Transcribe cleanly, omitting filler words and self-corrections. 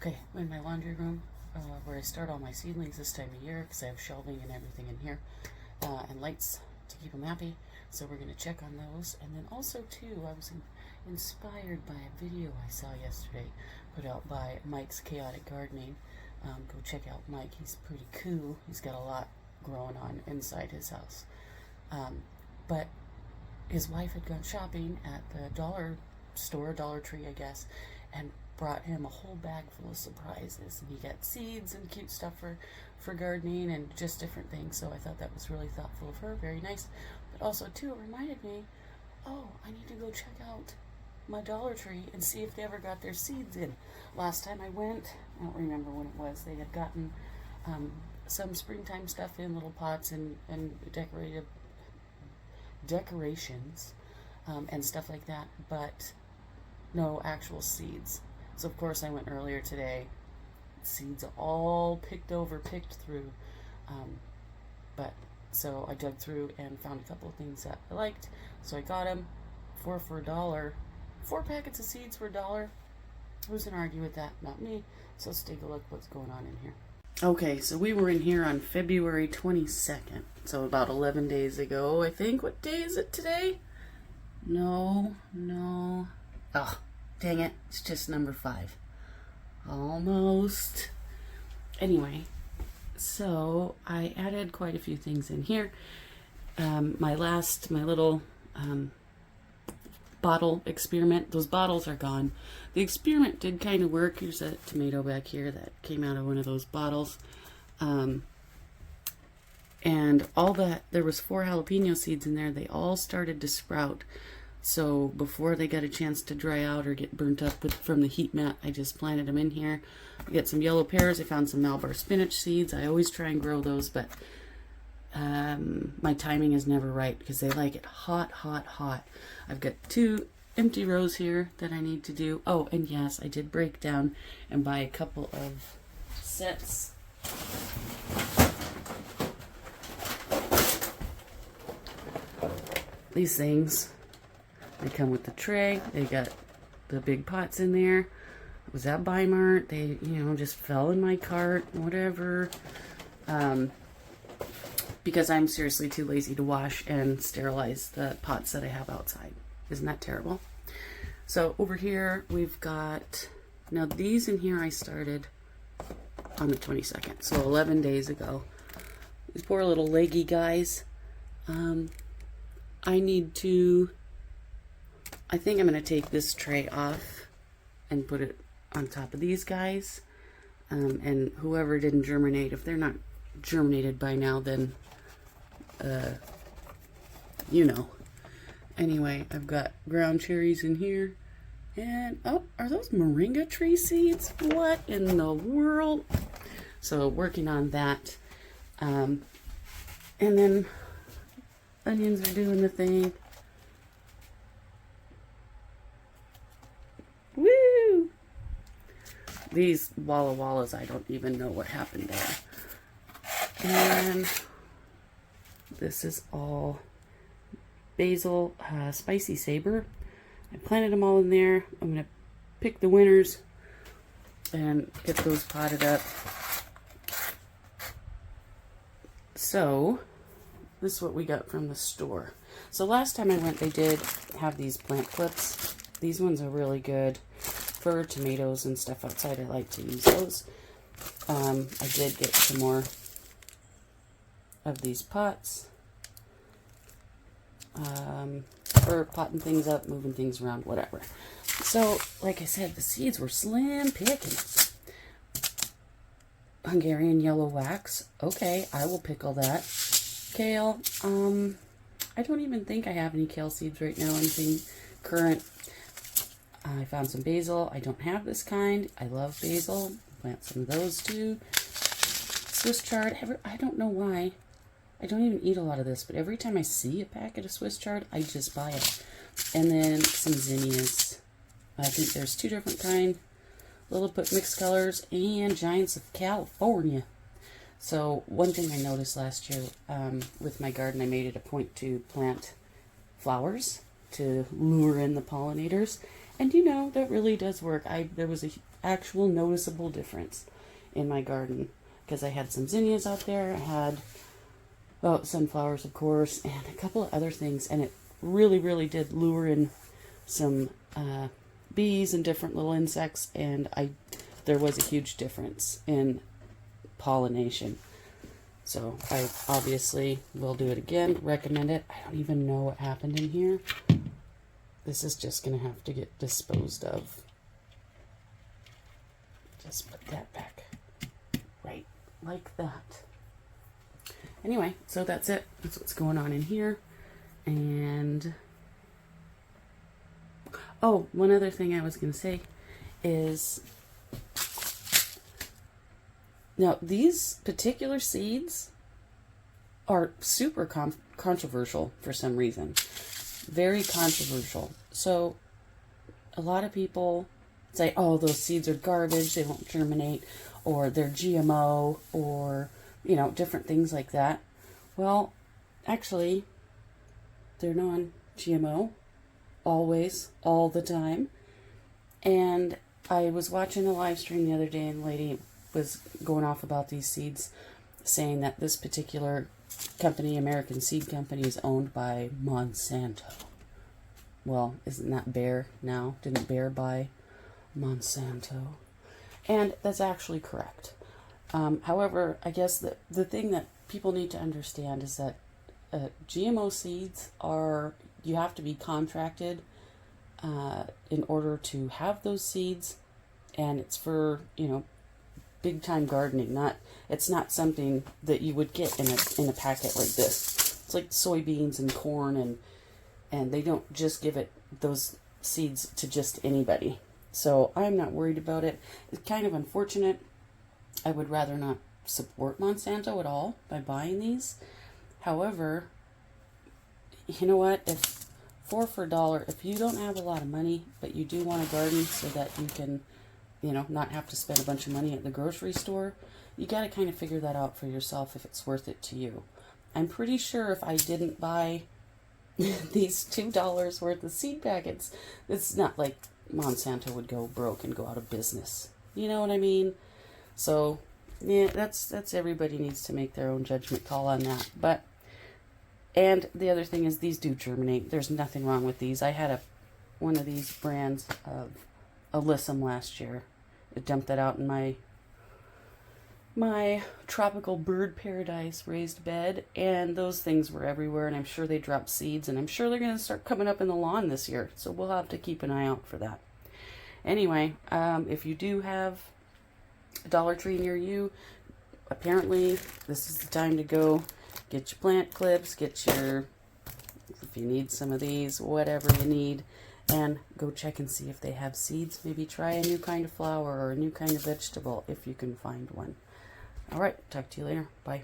Okay, I'm in my laundry room where I start all my seedlings this time of year because I have shelving and everything in here and lights to keep them happy. So we're going to check on those. And then also too, I was inspired by a video I saw yesterday put out by Mike's Chaotic Gardening. Go check out Mike. He's pretty cool. He's got a lot growing on inside his house. But his wife had gone shopping at the dollar store, Dollar Tree, I guess, and brought him a whole bag full of surprises. And he got seeds and cute stuff for gardening and just different things. So I thought that was really thoughtful of her. Very nice. But also, too, it reminded me, oh, I need to go check out my Dollar Tree and see if they ever got their seeds in. Last time I went, I don't remember when it was, they had gotten some springtime stuff in little pots and decorations and stuff like that, but no actual seeds. So of course I went earlier today. Seeds all picked through. But so I dug through and found a couple of things that I liked. So I got them for $1. 4 packets of seeds for $1. Who's gonna argue with that? Not me. So let's take a look what's going on in here. Okay, so we were in here on February 22nd. So about 11 days ago, I think. What day is it today? No. Oh, dang it. It's just number 5. Almost. Anyway, so I added quite a few things in here. My little bottle experiment, those bottles are gone. The experiment did kind of work. Here's a tomato back here that came out of one of those bottles. And all that, there was 4 jalapeno seeds in there. They all started to sprout. So before they got a chance to dry out or get burnt up from the heat mat, I just planted them in here. I got some yellow pears. I found some Malabar spinach seeds. I always try and grow those, but my timing is never right because they like it hot. I've got 2 empty rows here that I need to do. Oh, and yes, I did break down and buy a couple of sets. These things, they come with the tray. They got the big pots in there. It was at Bi-Mart. They, just fell in my cart, whatever. Because I'm seriously too lazy to wash and sterilize the pots that I have outside. Isn't that terrible? So over here we've got, now these in here I started on the 22nd, so 11 days ago. These poor little leggy guys. I think I'm going to take this tray off and put it on top of these guys. And whoever didn't germinate, if they're not germinated by now, then Anyway, I've got ground cherries in here. And, oh, are those moringa tree seeds? What in the world? So, working on that. And then, onions are doing the thing. Woo! These Walla Wallas, I don't even know what happened there. And this is all basil, spicy saber. I planted them all in there. I'm going to pick the winners and get those potted up. So, this is what we got from the store. So last time I went, they did have these plant clips. These ones are really good for tomatoes and stuff outside. I like to use those. I did get some more of these pots for potting things up, moving things around, whatever. So, like I said, the seeds were slim pickings. Hungarian yellow wax. Okay, I will pickle that. Kale. I don't even think I have any kale seeds right now, anything current. I found some basil. I don't have this kind. I love basil. Plant some of those too. Swiss chard. I don't know why. I don't even eat a lot of this, but every time I see a packet of Swiss chard, I just buy it. And then some zinnias. I think there's 2 different kinds. Lilliput mixed colors and Giants of California. So one thing I noticed last year with my garden, I made it a point to plant flowers to lure in the pollinators. And you know, that really does work. There was a actual noticeable difference in my garden because I had some zinnias out there. I had sunflowers, of course, and a couple of other things, and it really, really did lure in some bees and different little insects, and there was a huge difference in pollination. So I obviously will do it again, recommend it. I don't even know what happened in here. This is just going to have to get disposed of. Just put that back right like that. Anyway, so that's it. That's what's going on in here. And oh, one other thing I was going to say is, now these particular seeds are super controversial for some reason. Very controversial. So a lot of people say, oh, those seeds are garbage, they won't germinate, or they're GMO, or, you know, different things like that. Well, actually, they're non-GMO, always, all the time. And I was watching a live stream the other day, and the lady was going off about these seeds, saying that this particular company, American Seed Company, is owned by Monsanto. Well, isn't that Bayer now? Didn't Bayer buy Monsanto? And that's actually correct. However, I guess the thing that people need to understand is that GMO seeds you have to be contracted in order to have those seeds, and it's for, you know, big time gardening. It's not something that you would get in a packet like this. It's like soybeans and corn, and they don't just give those seeds to just anybody. So I'm not worried about it. It's kind of unfortunate. I would rather not support Monsanto at all by buying these. However, you know what? If $4 for $1, if you don't have a lot of money, but you do want a garden so that you can, you know, not have to spend a bunch of money at the grocery store, you got to kind of figure that out for yourself if it's worth it to you. I'm pretty sure if I didn't buy these $2 worth of seed packets, it's not like Monsanto would go broke and go out of business. You know what I mean? So, yeah, that's everybody needs to make their own judgment call on that. And the other thing is, these do germinate. There's nothing wrong with these. I had one of these brands of Alyssum last year. I dumped that out in my tropical bird paradise raised bed, and those things were everywhere, and I'm sure they dropped seeds, and I'm sure they're going to start coming up in the lawn this year, so we'll have to keep an eye out for that. Anyway, if you do have a Dollar Tree near you, apparently this is the time to go get your plant clips, if you need some of these, whatever you need, and go check and see if they have seeds. Maybe try a new kind of flower or a new kind of vegetable if you can find one. All right, talk to you later. Bye.